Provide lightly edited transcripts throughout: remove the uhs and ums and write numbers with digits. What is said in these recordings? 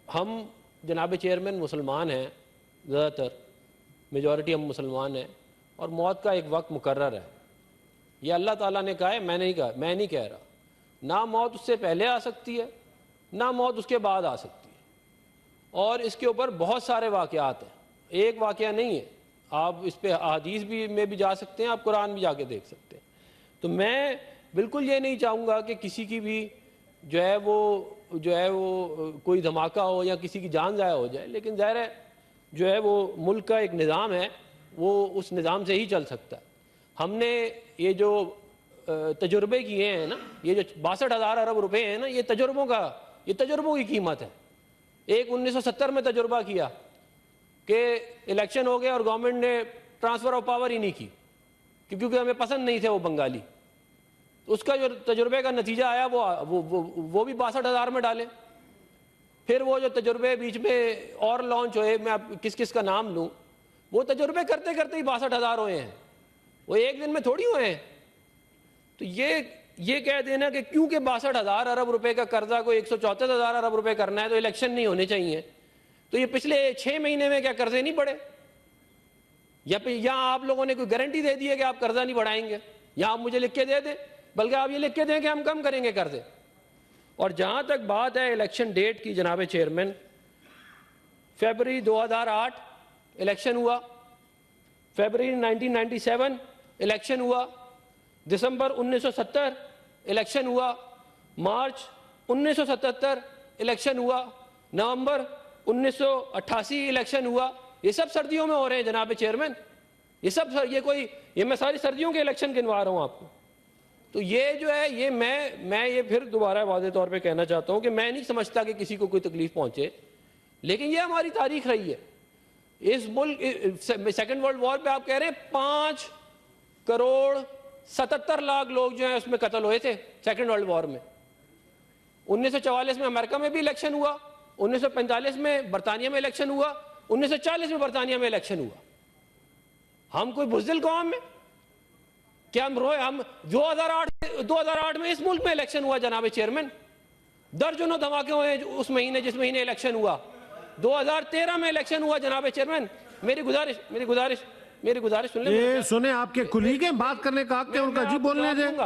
हम जनाब चेयरमैन मुसलमान हैं, ज़्यादातर मेजॉरिटी हम मुसलमान हैं, और मौत का एक वक्त मुकर्रर है। ये अल्लाह ताला ने कहा है, मैं नहीं कह रहा। ना मौत उससे पहले आ सकती है, ना मौत उसके बाद आ सकती है। और इसके ऊपर बहुत सारे वाक़यात हैं, एक वाक़या नहीं है। आप इस पे हदीस भी में भी जा सकते हैं, आप कुरान भी जाके देख सकते हैं। तो मैं बिल्कुल ये नहीं चाहूँगा कि किसी की भी जो है वो कोई धमाका हो या किसी की जान ज़ाया हो जाए, लेकिन ज़ाहिर है जो है वो मुल्क का एक निज़ाम है, वो उस निज़ाम से ही चल सकता है। हमने ये जो तजुर्बे किए हैं ना, ये जो 62,000 अरब रुपए हैं ना, ये तजुर्बों की कीमत है। एक 1970 में तजुर्बा किया कि इलेक्शन हो गया और गवर्नमेंट ने ट्रांसफ़र ऑफ पावर ही नहीं की, क्योंकि हमें पसंद नहीं थे वो बंगाली। उसका जो तजुर्बे का नतीजा आया वो भी 62,000 में डाले। फिर वो जो तजुर्बे बीच में और लॉन्च हुए, मैं अब किस किस का नाम लूँ, वो तजुर्बे करते करते ही 62,000 हुए हैं, वो एक दिन में थोड़ी हुए हैं। तो ये कह देना कि क्योंकि 62,000 अरब रुपए का कर्जा को 174,000 अरब रुपए करना है तो इलेक्शन नहीं होने चाहिए, तो ये पिछले 6 महीने में क्या कर्जे नहीं बढ़े? या आप लोगों ने कोई गारंटी दे दी है कि आप कर्जा नहीं बढ़ाएंगे, या आप मुझे लिख के दे दें, बल्कि आप ये लिख के दें कि हम कम करेंगे कर्जे। और जहां तक बात है इलेक्शन डेट की, जनाब चेयरमैन, फरवरी 2008 इलेक्शन हुआ, फरवरी 1997 इलेक्शन हुआ, दिसंबर 1970 इलेक्शन हुआ, मार्च 1977 इलेक्शन हुआ, नवंबर 1988 इलेक्शन हुआ। ये सब सर्दियों में हो रहे हैं जनाब चेयरमैन, ये मैं सारी सर्दियों के इलेक्शन गिनवा रहा हूं आपको। तो ये जो है, ये मैं ये फिर दोबारा वाज़े तौर पे कहना चाहता हूं कि मैं नहीं समझता कि किसी को कोई तकलीफ पहुंचे, लेकिन ये हमारी तारीख रही है। इस मुल्क सेकेंड वर्ल्ड वॉर पे आप कह रहे हैं 5,77,00,000 लोग जो है उसमें कत्ल हुए थे सेकेंड वर्ल्ड वॉर में। 1944 में अमेरिका में भी इलेक्शन हुआ, 1945 में बरतानिया में इलेक्शन हुआ, 1940 में बरतानिया में इलेक्शन हुआ। हम कोई बुज़दिल कौम में क्या हम 2008 में इस मुल्क में इलेक्शन हुआ जनाब चेयरमैन, दर्जनों धमाके हुए उस महीने जिस महीने इलेक्शन हुआ। 2013 में इलेक्शन हुआ जनाब चेयरमैन। मेरी गुजारिश सुन ले। सुने, आपके कुलीग हैं, बात करने का हक है उनका, जी बोलने दें।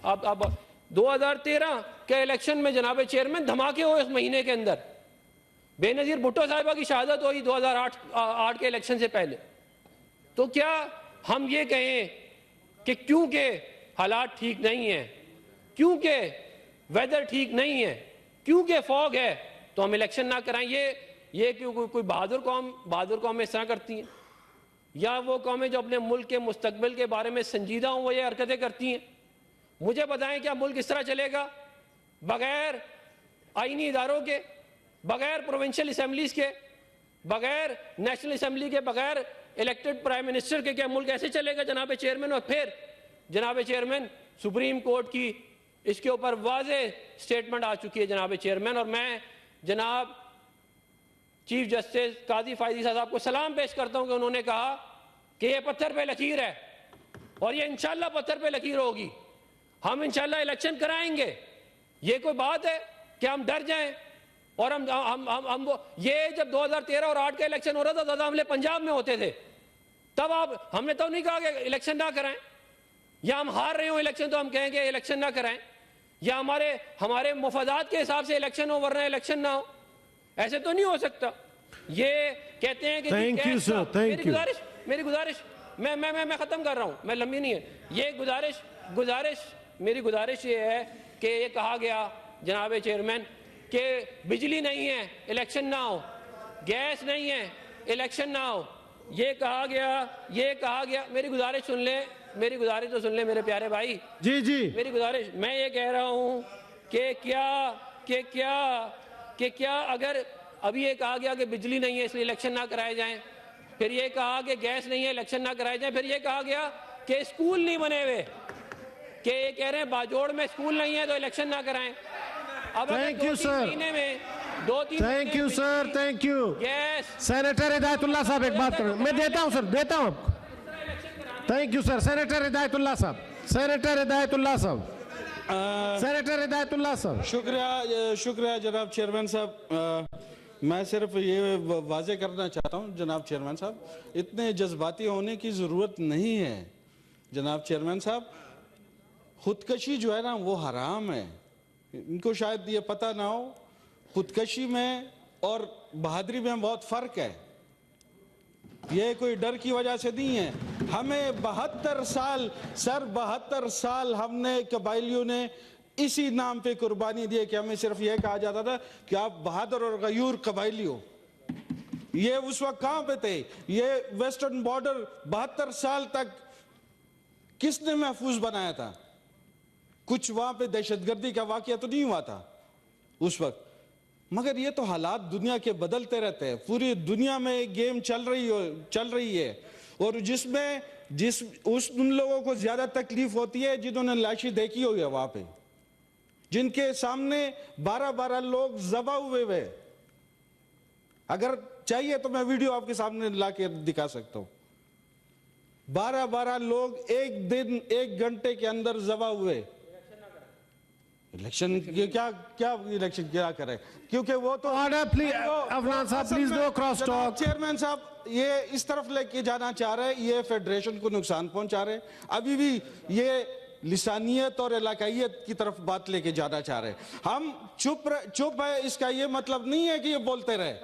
आप 2013 के इलेक्शन में जनाब चेयरमैन धमाके हुए उस महीने के अंदर। बेनजीर भुट्टो साहिबा की शहादत हुई 2008 के इलेक्शन से पहले। तो क्या हम ये कहें कि क्योंकि हालात ठीक नहीं है, क्योंकि वेदर ठीक नहीं है, क्योंकि फॉग है, तो हम इलेक्शन ना कराएं? ये क्यों कोई बहादुर कौम इस तरह करती हैं? या वो कौमें जो अपने मुल्क के मुस्तकबिल के बारे में संजीदा हों वो ये हरकतें करती हैं? मुझे बताएं, क्या मुल्क इस तरह चलेगा बगैर आईनी इदारों के, बगैर प्रोविंशियल असम्बलीज के, बगैर नेशनल असम्बली के, बगैर इलेक्टेड प्राइम मिनिस्टर के? क्या मुल्क ऐसे चलेगा जनाब चेयरमैन? और फिर जनाब चेयरमैन, सुप्रीम कोर्ट की इसके ऊपर वाज़े स्टेटमेंट आ चुकी है जनाब चेयरमैन, और मैं जनाब चीफ जस्टिस काजी फायदी साहब को सलाम पेश करता हूं कि उन्होंने कहा कि ये पत्थर पे लकीर है और ये इंशाल्लाह पत्थर पे लकीर होगी। हम इंशाल्लाह इलेक्शन कराएंगे। ये कोई बात है कि हम डर जाएं? और हम ये जब 2013 और 8 का इलेक्शन हो रहा था, दादा हमले पंजाब में होते थे, तब हमने तो नहीं कहा कि इलेक्शन ना कराएं, या हम हार रहे हो इलेक्शन तो हम कहेंगे इलेक्शन ना कराएं, या हमारे मुफादात के हिसाब से इलेक्शन हो वरना इलेक्शन ना हो? ऐसे तो नहीं हो सकता। ये कहते हैं कि thank you sir, thank you. मेरी गुजारिश मैं खत्म कर रहा हूं, मैं लंबी नहीं है। ये मेरी गुजारिश ये है कि ये कहा गया जनाब चेयरमैन कि बिजली नहीं है इलेक्शन ना हो, गैस नहीं है इलेक्शन ना हो, ये कहा गया। मेरी गुजारिश तो सुन ले मेरे प्यारे भाई। जी मेरी गुजारिश, मैं ये कह रहा हूं कि क्या अगर अभी ये कहा गया कि बिजली नहीं है इसलिए इलेक्शन ना कराए जाएं, फिर ये कहा कि गैस नहीं है इलेक्शन ना कराए जाएं, फिर ये कहा गया कि स्कूल नहीं बने हुए, कि ये कह रहे हैं बाजोड़ में स्कूल नहीं है तो इलेक्शन ना कराएं। अब thank you sir, thank you sir, thank you. Senator Hidayatullah साहब एक बात करें, मैं देता हूं सर, देता हूं आपको। Thank you sir. Senator Hidayatullah साहब, सेनेटर हिदायतुल्लाह साहब। शुक्रिया जनाब चेयरमैन साहब। मैं सिर्फ ये वाजे करना चाहता हूँ जनाब चेयरमैन साहब, इतने जज्बाती होने की ज़रूरत नहीं है जनाब चेयरमैन साहब। खुदकशी जो है ना वो हराम है, इनको शायद ये पता ना हो। खुदकशी में और बहादुरी में बहुत फ़र्क है। ये कोई डर की वजह से नहीं है। हमें 72 साल सर 72 साल हमने कबाइलियों ने इसी नाम पे कुर्बानी दी कि हमें सिर्फ यह कहा जाता था कि आप बहादुर और गयूर कबाइली हो। ये उस वक्त कहाँ पे थे? ये वेस्टर्न बॉर्डर 72 साल तक किसने महफूज बनाया था? कुछ वहां पे दहशतगर्दी का वाकया तो नहीं हुआ था उस वक्त, मगर ये तो हालात दुनिया के बदलते रहते हैं। पूरी दुनिया में गेम चल रही है और जिसमें उन लोगों को ज्यादा तकलीफ होती है जिन्होंने लाशें देखी हुई है, वहां पे जिनके सामने 12-12 लोग ज़बा हुए। अगर चाहिए तो मैं वीडियो आपके सामने ला के दिखा सकता हूं। 12-12 लोग एक दिन 1 घंटे के अंदर ज़बा हुए। इलेक्शन क्या इलेक्शन क्या करे? क्योंकि वो तो ऑर्डर प्लीज, अफनान साहब please no cross talk. Chairman साहब ये इस तरफ लेके जाना चाह रहे हैं, ये फेडरेशन को नुकसान पहुंचा रहे हैं। अभी भी ये लिसानियत और इलाकाइयत की तरफ बात लेके जाना चाह रहे हैं। हम चुप है, इसका ये मतलब नहीं है कि ये बोलते रहे।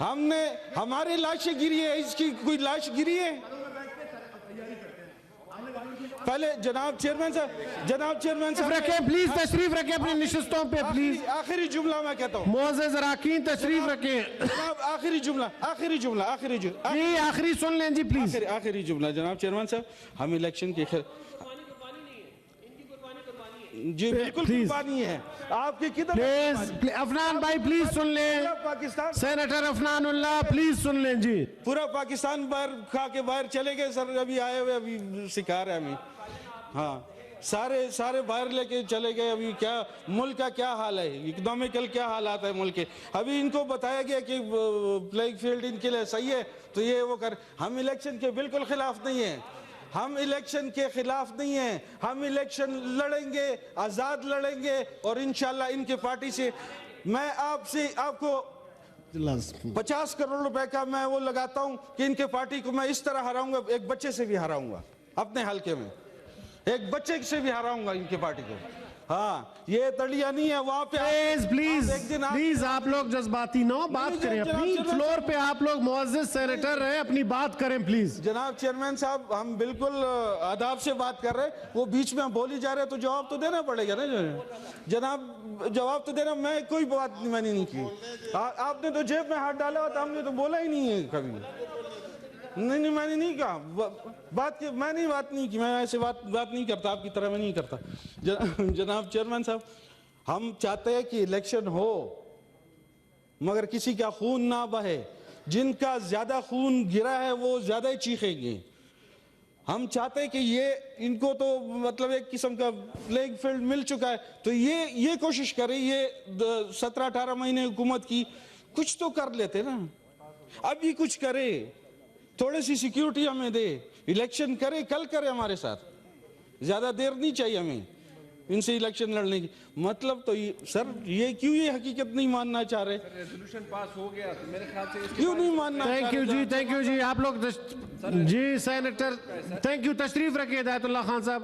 हमने हमारी लाशें गिरी है, इसकी कोई लाश गिरी है? पहले जनाब चेयरमैन साहब रखें प्लीज, तशरीफ रखें अपनी निशिस्तों पे प्लीज। आखिरी जुमला मैं कहता हूँ, मोअज़्ज़ज़ अराकीन तशरीफ रखें। आखिरी जुमला जी आखिरी सुन लें जी प्लीज। आखिरी जुमला जनाब चेयरमैन साहब, हम इलेक्शन के जी बिल्कुल कुर्बानी है आपकी। किधर प्लीज अफनान भाई प्लीज सुन लें। पाकिस्तान सेनेटर अफनानुल्लाह प्लीज सुन लें जी। पूरा पाकिस्तान बाहर खा के बाहर चले गए सर, अभी आए हुए अभी सिखा रहे हमें। हाँ सारे बाहर लेके चले गए। अभी क्या मुल्क का क्या हाल है, इकोनॉमिकल क्या हालात है मुल्क के। अभी इनको बताया गया कि प्लेइंग फील्ड इनके लिए सही है तो ये वो कर। हम इलेक्शन के बिल्कुल खिलाफ नहीं है, हम इलेक्शन के खिलाफ नहीं है। हम इलेक्शन लड़ेंगे, आजाद लड़ेंगे और इंशाल्लाह इनके पार्टी से मैं आपको 50 करोड़ रुपए का मैं वो लगाता हूं कि इनके पार्टी को मैं इस तरह हराऊंगा, एक बच्चे से भी हराऊंगा अपने हलके में, एक बच्चे से भी हराऊंगा इनके पार्टी को। हाँ ये तड़िया नहीं है वहां पे। प्लीज आप लोग जज्बाती ना बात करें, अपनी फ्लोर पे आप लोग मुअज़्ज़ज़ सेनेटर रहे, अपनी बात करें प्लीज। जनाब चेयरमैन साहब हम बिल्कुल आदाब से बात कर रहे हैं, वो बीच में बोली जा रहे हैं तो जवाब तो देना पड़ेगा ना जनाब, जवाब तो देना। मैं कोई बात मैंने नहीं की, आपने तो जेब में हाथ डाला हुआ था, हमने तो बोला ही नहीं है कभी। नहीं मैंने नहीं कहा मैंने बात नहीं की, मैं ऐसे बात नहीं करता आपकी तरह, मैं नहीं करता। जनाब चेयरमैन साहब हम चाहते हैं कि इलेक्शन हो मगर किसी का खून ना बहे। जिनका ज्यादा खून गिरा है वो ज्यादा ही चीखेंगे। हम चाहते हैं कि ये इनको तो मतलब एक किस्म का प्लेइंग फील्ड मिल चुका है तो ये कोशिश करें, ये 17-18 महीने हुकूमत की कुछ तो कर लेते ना, अभी कुछ करे, थोड़ी सी सिक्योरिटी हमें दे, इलेक्शन करे, कल करे हमारे साथ। ज्यादा देर नहीं चाहिए हमें इनसे इलेक्शन लड़ने की। मतलब तो सर ये क्यों ये हकीकत नहीं मानना चाह रहे? रेजोल्यूशन पास हो गया तो मेरे ख्याल से क्यों नहीं मानना? थैंक यू जी आप लोग जी सेनेटर थैंक यू, तशरीफ रखिए हिदायतुल्लाह खान साहब।